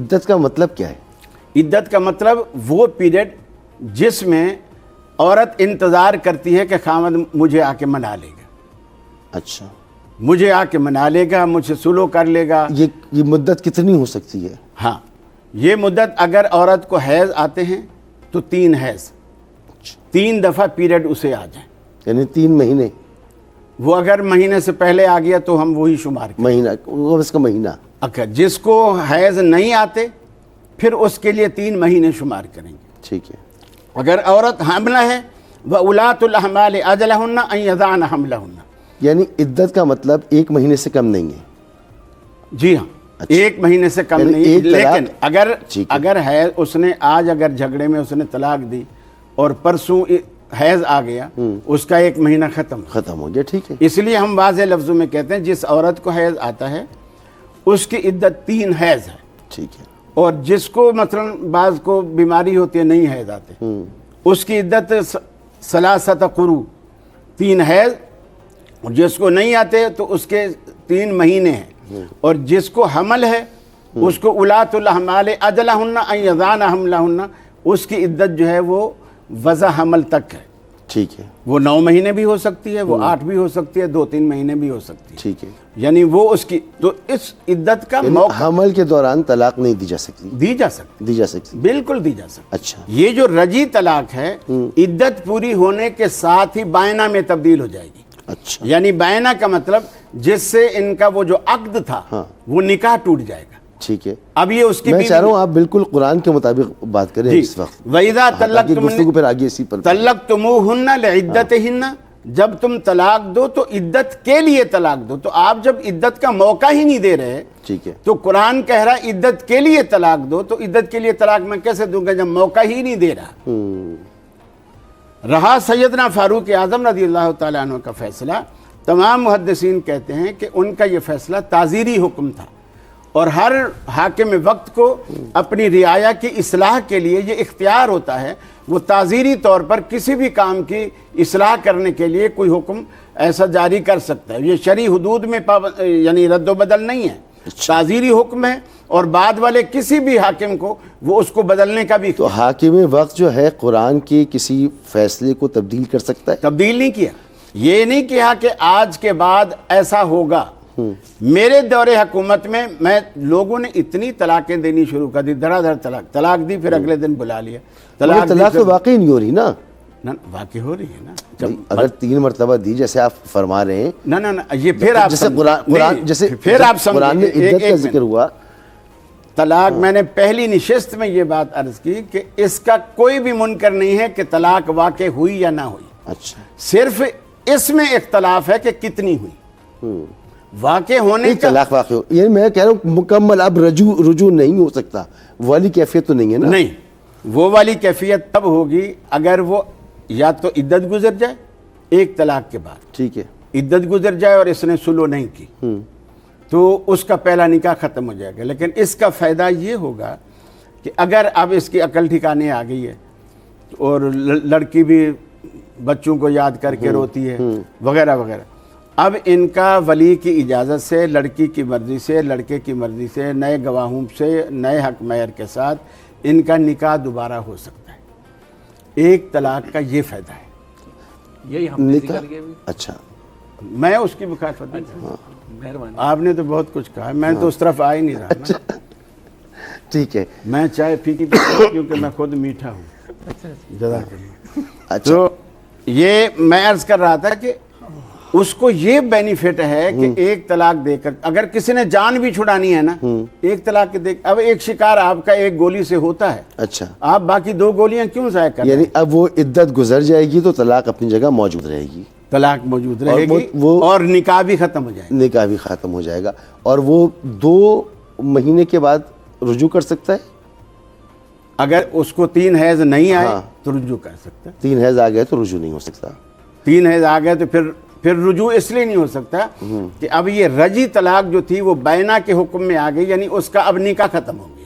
عدت کا مطلب کیا ہے؟ عدت کا مطلب وہ پیریڈ جس میں عورت انتظار کرتی ہے کہ خاوند مجھے آ کے منا لے گا. اچھا، مجھے آ کے منا لے گا، مجھ سے سلو کر لے گا. یہ مدت کتنی ہو سکتی ہے؟ ہاں، یہ مدت اگر عورت کو حیض آتے ہیں تو 3 حیض، 3 دفعہ پیریڈ اسے آ جائیں، یعنی 3 مہینے. وہ اگر مہینے سے پہلے آ گیا تو ہم وہی شمار کریں. مہینہ، وہ اس کا مہینہ. اگر جس کو حیض نہیں آتے پھر اس کے لیے 3 مہینے شمار کریں گے. ٹھیک ہے. اگر عورت حاملہ ہے وَأُولَاتُ الْأَحْمَالِ أَجَلَهُنَّ أَن يَضَعْنَ حَمْلَهُنَّ، یعنی عدت کا مطلب 1 مہینے سے کم نہیں ہے. جی ہاں، 1 مہینے سے کم یعنی نہیں. ایک لیکن طلاق، اگر حیض اس نے آج اگر جھگڑے میں اس نے طلاق دی اور پرسوں حیض آ گیا، اس کا 1 مہینہ ختم ہو گیا. ٹھیک ہے. اس لیے ہم واضح لفظوں میں کہتے ہیں جس عورت کو حیض آتا ہے اس کی عدت 3 حیض ہے. ٹھیک ہے. اور جس کو مثلا بعض کو بیماری ہوتی ہے نہیں حیض آتے، اس کی عدت 3 قروء، 3 حیض. اور جس کو نہیں آتے تو اس کے 3 مہینے ہیں. اور جس کو حمل ہے اس کو اولات الاحمال اجلہن ان یضعن حملہن، اس کی عدت جو ہے وہ وضع حمل تک ہے. ٹھیک ہے. وہ 9 مہینے بھی ہو سکتی ہے، وہ 8 بھی ہو سکتی ہے، 2-3 مہینے بھی ہو سکتی ہے. ٹھیک ہے. یعنی وہ اس کی تو اس عدت کا موقع حمل کے دوران طلاق نہیں دی جا سکتی. دی جا سکتی، بالکل دی جا سکتی. اچھا. یہ جو رجی طلاق ہے عدت پوری ہونے کے ساتھ ہی بائنہ میں تبدیل ہو جائے گی. اچھا. یعنی بائنہ کا مطلب جس سے ان کا وہ جو عقد تھا وہ نکاح ٹوٹ جائے گا. ٹھیک ہے. اب یہ اس کی میں چاہ رہا ہوں آپ بالکل قرآن کے مطابق بات کریں اس وقت. وَإِذَا گفتگو پھر آگے اسی پر. طَلَّقْتُمُوهُنَّ لِعِدَّتِهِنَّ، جب تم طلاق دو تو عدت کے لیے طلاق دو. تو آپ جب عدت کا موقع ہی نہیں دے رہے، ٹھیک ہے، تو قرآن کہہ رہا ہے عدت کے لیے طلاق دو. تو عدت کے لیے طلاق میں کیسے دوں گا جب موقع ہی نہیں دے رہا. رہا سیدنا فاروق اعظم رضی اللہ تعالیٰ عنہ کا فیصلہ، تمام محدثین کہتے ہیں کہ ان کا یہ فیصلہ تعزیری حکم تھا، اور ہر حاکم وقت کو اپنی رعایا کی اصلاح کے لیے یہ اختیار ہوتا ہے، وہ تعزیری طور پر کسی بھی کام کی اصلاح کرنے کے لیے کوئی حکم ایسا جاری کر سکتا ہے. یہ شرعی حدود میں یعنی رد و بدل نہیں ہے، تعزیری حکم ہے، اور بعد والے کسی بھی حاکم کو وہ اس کو بدلنے کا بھی. تو حاکم وقت جو ہے قرآن کے کسی فیصلے کو تبدیل کر سکتا ہے؟ تبدیل نہیں کیا. یہ نہیں کہا کہ آج کے بعد ایسا ہوگا. میرے دور حکومت میں لوگوں نے اتنی طلاقیں دینی شروع کر دی، دھڑا دھڑ طلاق دی، پھر اگلے دن بلا لیا. طلاق تو واقعی نہیں ہو رہی نا. واقعی ہو رہی ہے نا. اگر 3 مرتبہ دی جیسے آپ فرما رہے ہیں، نہ یہ پھر آپ پھر آپ قرآن میں عدت کا ذکر ہوا. طلاق میں نے پہلی نشست میں یہ بات عرض کی کہ اس کا کوئی بھی منکر نہیں ہے کہ طلاق واقع ہوئی یا نہ ہوئی. اچھا. صرف اس میں اختلاف ہے کہ کتنی ہوئی. واقع ہونے کا طلاق واقع ہو، یہ میں کہہ رہا ہوں مکمل اب رجوع نہیں ہو سکتا، وہ والی کیفیت تو نہیں ہے نا. نہیں، وہ والی کیفیت تب ہوگی اگر وہ یا تو عدت گزر جائے 1 طلاق کے بعد. ٹھیک ہے. عدت گزر جائے اور اس نے سلو نہیں کی تو اس کا پہلا نکاح ختم ہو جائے گا. لیکن اس کا فائدہ یہ ہوگا کہ اگر اب اس کی عقل ٹھکانے آ گئی ہے اور لڑکی بھی بچوں کو یاد کر کے روتی ہے وغیرہ وغیرہ، اب ان کا ولی کی اجازت سے، لڑکی کی مرضی سے، لڑکے کی مرضی سے، نئے گواہوں سے، نئے حق مہر کے ساتھ ان کا نکاح دوبارہ ہو سکتا ہے. 1 طلاق کا یہ فائدہ ہے. یہی ہم نے ذکر کیا بھی. اچھا. میں اس کی مخالفت نہیں. آپ نے تو بہت کچھ کہا، میں تو اس طرف آ ہی نہیں رہا. ٹھیک ہے. میں چائے پھیکی پیتا ہوں کیونکہ میں خود میٹھا ہوں. جزاک اللہ. تو یہ میں عرض کر رہا تھا کہ اس کو یہ بینیفٹ ہے کہ 1 طلاق دے کر اگر کسی نے جان بھی چھڑانی ہے نا، 1 طلاق دے. اب 1 شکار آپ کا 1 گولی سے ہوتا ہے. اچھا. آپ باقی 2 گولیاں کیوں ضائع کر رہے ہیں؟ یعنی اب وہ عدت گزر جائے گی تو طلاق اپنی جگہ موجود رہے گی. طلاق موجود رہے گی اور نکاح بھی ختم ہو جائے گا. نکاح بھی ختم ہو جائے گا. اور وہ 2 مہینے کے بعد رجوع کر سکتا ہے. اگر اس کو 3 حیض نہیں آئے تو رجوع کر سکتا ہے. 3 حیض آ گئے تو رجوع نہیں ہو سکتا. 3 حیض آ گئے تو پھر رجوع اس لیے نہیں ہو سکتا کہ اب یہ رجی طلاق جو تھی وہ بینہ کے حکم میں آ گئی، یعنی اس کا اب نکاح ختم ہو گیا.